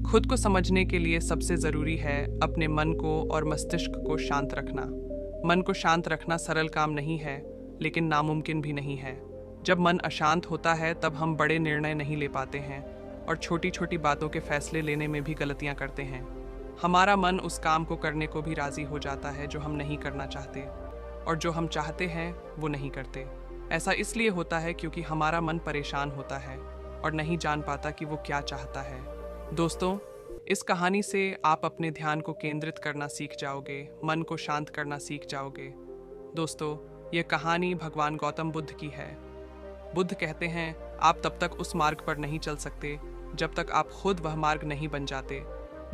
खुद को समझने के लिए सबसे ज़रूरी है अपने मन को और मस्तिष्क को शांत रखना। मन को शांत रखना सरल काम नहीं है, लेकिन नामुमकिन भी नहीं है। जब मन अशांत होता है तब हम बड़े निर्णय नहीं ले पाते हैं और छोटी छोटी बातों के फैसले लेने में भी गलतियां करते हैं। हमारा मन उस काम को करने को भी राज़ी हो जाता है जो हम नहीं करना चाहते, और जो हम चाहते हैं वो नहीं करते। ऐसा इसलिए होता है क्योंकि हमारा मन परेशान होता है और नहीं जान पाता कि वो क्या चाहता है। दोस्तों, इस कहानी से आप अपने ध्यान को केंद्रित करना सीख जाओगे, मन को शांत करना सीख जाओगे। दोस्तों, ये कहानी भगवान गौतम बुद्ध की है। बुद्ध कहते हैं, आप तब तक उस मार्ग पर नहीं चल सकते जब तक आप खुद वह मार्ग नहीं बन जाते।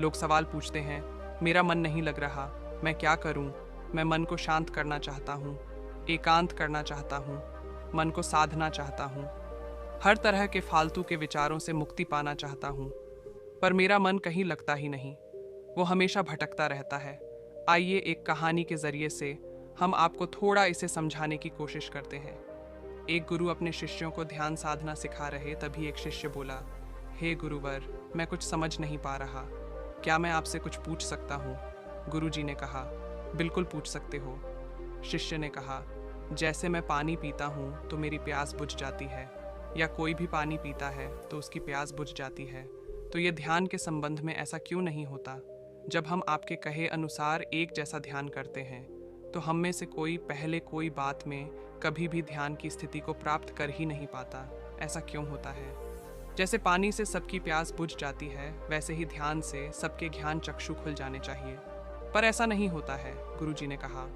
लोग सवाल पूछते हैं, मेरा मन नहीं लग रहा, मैं क्या करूं? मैं मन को शांत करना चाहता हूं, एकांत करना चाहता हूं, मन को साधना चाहता हूं, हर तरह के फालतू के विचारों से मुक्ति पाना चाहता हूं, पर मेरा मन कहीं लगता ही नहीं, वो हमेशा भटकता रहता है। आइए एक कहानी के जरिए से हम आपको थोड़ा इसे समझाने की कोशिश करते हैं। एक गुरु अपने शिष्यों को ध्यान साधना सिखा रहे, तभी एक शिष्य बोला, हे गुरुवर, मैं कुछ समझ नहीं पा रहा, क्या मैं आपसे कुछ पूछ सकता हूँ? गुरुजी ने कहा, बिल्कुल पूछ सकते हो। शिष्य ने कहा, जैसे मैं पानी पीता हूँ तो मेरी प्यास बुझ जाती है, या कोई भी पानी पीता है तो उसकी प्यास बुझ जाती है, तो ये ध्यान के संबंध में ऐसा क्यों नहीं होता? जब हम आपके कहे अनुसार एक जैसा ध्यान करते हैं तो हम में से कोई पहले कोई बात में कभी भी ध्यान की स्थिति को प्राप्त कर ही नहीं पाता। ऐसा क्यों होता है? जैसे पानी से सबकी प्यास बुझ जाती है, वैसे ही ध्यान से सबके ज्ञान चक्षु खुल जाने चाहिए, पर ऐसा नहीं होता है। गुरुजी ने कहा,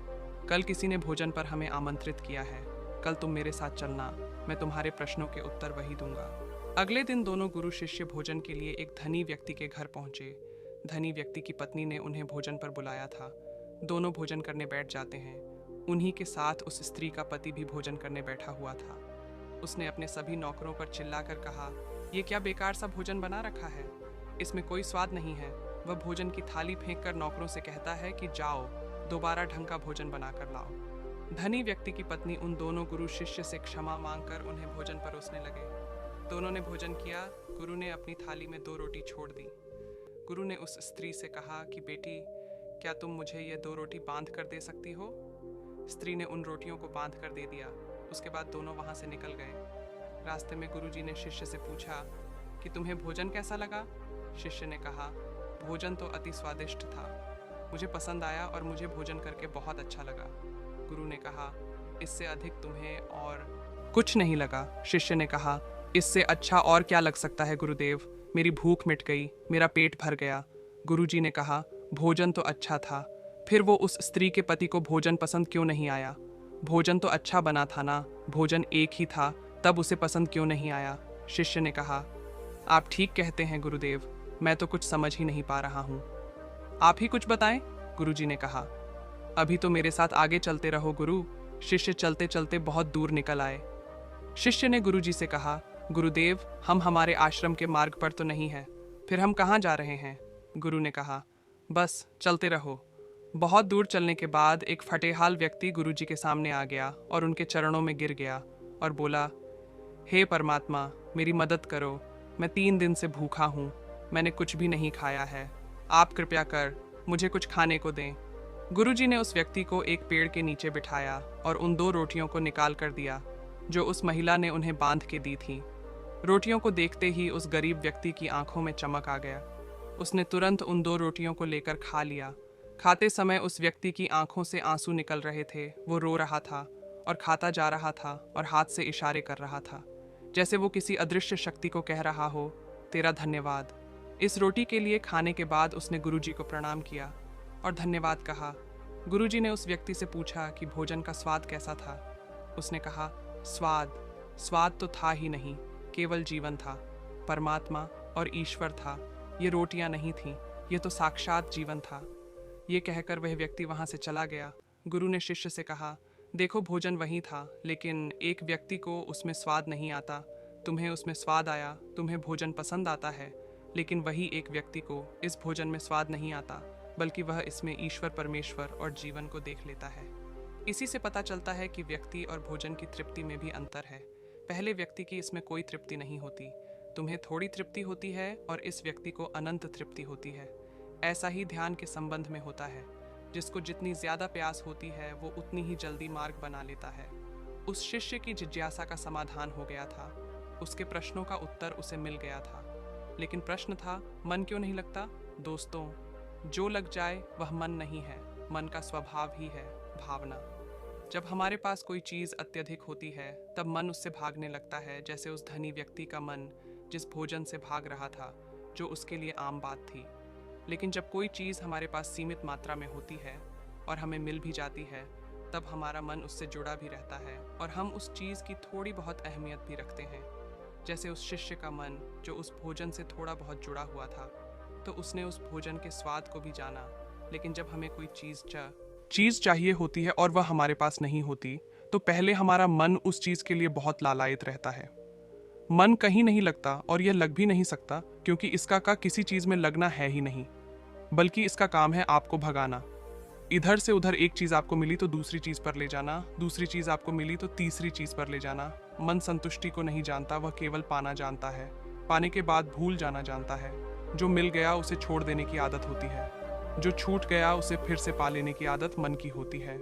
कल किसी ने भोजन पर हमें आमंत्रित किया है, कल तुम मेरे साथ चलना, मैं तुम्हारे प्रश्नों के उत्तर वही दूंगा। अगले दिन दोनों गुरु शिष्य भोजन के लिए एक धनी व्यक्ति के घर पहुंचे। धनी व्यक्ति की पत्नी ने उन्हें भोजन पर बुलाया था। दोनों भोजन करने बैठ जाते हैं। उन्हीं के साथ उस स्त्री का पति भी भोजन करने बैठा हुआ था। उसने अपने सभी नौकरों पर चिल्लाकर कहा, ये क्या बेकार सा भोजन बना रखा है, इसमें कोई स्वाद नहीं है। वह भोजन की थाली फेंक कर नौकरों से कहता है कि जाओ, दोबारा ढंग का भोजन बनाकर लाओ। धनी व्यक्ति की पत्नी उन दोनों गुरु शिष्य से क्षमा मांगकर उन्हें भोजन परोसने लगे। दोनों ने भोजन किया। गुरु ने अपनी थाली में 2 रोटी छोड़ दी। गुरु ने उस स्त्री से कहा कि बेटी, क्या तुम मुझे ये 2 रोटी बांध कर दे सकती हो? स्त्री ने उन रोटियों को बांध कर दे दिया। उसके बाद दोनों वहां से निकल गए। रास्ते में गुरुजी ने शिष्य से पूछा कि तुम्हें भोजन कैसा लगा? शिष्य ने कहा, भोजन तो अति स्वादिष्ट था, मुझे पसंद आया और मुझे भोजन करके बहुत अच्छा लगा। गुरु ने कहा, इससे अधिक तुम्हें और कुछ नहीं लगा? शिष्य ने कहा, इससे अच्छा और क्या लग सकता है गुरुदेव, मेरी भूख मिट गई, मेरा पेट भर गया। गुरुजी ने कहा, भोजन तो अच्छा था, फिर वो उस स्त्री के पति को भोजन पसंद क्यों नहीं आया? भोजन तो अच्छा बना था ना, भोजन एक ही था, तब उसे पसंद क्यों नहीं आया? शिष्य ने कहा, आप ठीक कहते हैं गुरुदेव, मैं तो कुछ समझ ही नहीं पा रहा हूँ, आप ही कुछ बताएं। गुरुजी ने कहा, अभी तो मेरे साथ आगे चलते रहो गुरु। शिष्य चलते चलते बहुत दूर निकल आए। शिष्य ने गुरुजी से कहा, गुरुदेव, हम हमारे आश्रम के मार्ग पर तो नहीं हैं, फिर हम कहाँ जा रहे हैं? गुरु ने कहा, बस चलते रहो। बहुत दूर चलने के बाद एक फटेहाल व्यक्ति गुरुजी के सामने आ गया और उनके चरणों में गिर गया और बोला, हे परमात्मा, मेरी मदद करो, मैं 3 दिन से भूखा हूँ, मैंने कुछ भी नहीं खाया है, आप कृपया कर मुझे कुछ खाने को दें। गुरुजी ने उस व्यक्ति को एक पेड़ के नीचे बिठाया और उन 2 रोटियों को निकाल कर दिया जो उस महिला ने उन्हें बांध के दी थी। रोटियों को देखते ही उस गरीब व्यक्ति की आंखों में चमक आ गया। उसने तुरंत उन 2 रोटियों को लेकर खा लिया। खाते समय उस व्यक्ति की आंखों से आंसू निकल रहे थे। वो रो रहा था और खाता जा रहा था और हाथ से इशारे कर रहा था, जैसे वो किसी अदृश्य शक्ति को कह रहा हो, तेरा धन्यवाद। इस रोटी के लिए खाने के बाद उसने गुरुजी को प्रणाम किया और धन्यवाद कहा। गुरुजी ने उस व्यक्ति से पूछा कि भोजन का स्वाद कैसा था? उसने कहा, स्वाद तो था ही नहीं, केवल जीवन था, परमात्मा और ईश्वर था। ये रोटियां नहीं थीं, ये तो साक्षात जीवन था। ये कहकर वह व्यक्ति वहां से चला गया। गुरु ने शिष्य से कहा, देखो, भोजन वही था, लेकिन एक व्यक्ति को उसमें स्वाद नहीं आता, तुम्हें उसमें स्वाद आया, तुम्हें भोजन पसंद आता है, लेकिन वही एक व्यक्ति को इस भोजन में स्वाद नहीं आता, बल्कि वह इसमें ईश्वर, परमेश्वर और जीवन को देख लेता है। इसी से पता चलता है कि व्यक्ति और भोजन की तृप्ति में भी अंतर है। पहले व्यक्ति की इसमें कोई तृप्ति नहीं होती, तुम्हें थोड़ी तृप्ति होती है और इस व्यक्ति को अनंत तृप्ति होती है। ऐसा ही ध्यान के संबंध में होता है। जिसको जितनी ज्यादा प्यास होती है वो उतनी ही जल्दी मार्ग बना लेता है। उस शिष्य की जिज्ञासा का समाधान हो गया था। उसके प्रश्नों का उत्तर उसे मिल गया था। लेकिन प्रश्न था, मन क्यों नहीं लगता? दोस्तों, जो लग जाए वह मन नहीं है, मन का स्वभाव ही है, भावना। जब हमारे पास कोई चीज़ अत्यधिक होती है तब मन उससे भागने लगता है, जैसे उस धनी व्यक्ति का मन जिस भोजन से भाग रहा था, जो उसके लिए आम बात थी। लेकिन जब कोई चीज़ हमारे पास सीमित मात्रा में होती है और हमें मिल भी जाती है, तब हमारा मन उससे जुड़ा भी रहता है और हम उस चीज़ की थोड़ी बहुत अहमियत भी रखते हैं। जैसे उस शिष्य का मन जो उस भोजन से थोड़ा बहुत जुड़ा हुआ था, तो उसने उस भोजन के स्वाद को भी जाना। लेकिन जब हमें कोई चीज़ चाहिए होती है और वह हमारे पास नहीं होती, तो पहले हमारा मन उस चीज़ के लिए बहुत लालायित रहता है। मन कहीं नहीं लगता और यह लग भी नहीं सकता, क्योंकि इसका का किसी चीज़ में लगना है ही नहीं, बल्कि इसका काम है आपको भगाना। इधर से उधर एक चीज़ आपको मिली तो दूसरी चीज़ पर ले जाना, दूसरी चीज़ आपको मिली तो तीसरी चीज़ पर ले जाना। मन संतुष्टि को नहीं जानता, वह केवल पाना जानता है। पाने के बाद भूल जाना जानता है। जो मिल गया उसे छोड़ देने की आदत होती है, जो छूट गया उसे फिर से पा लेने की आदत मन की होती है।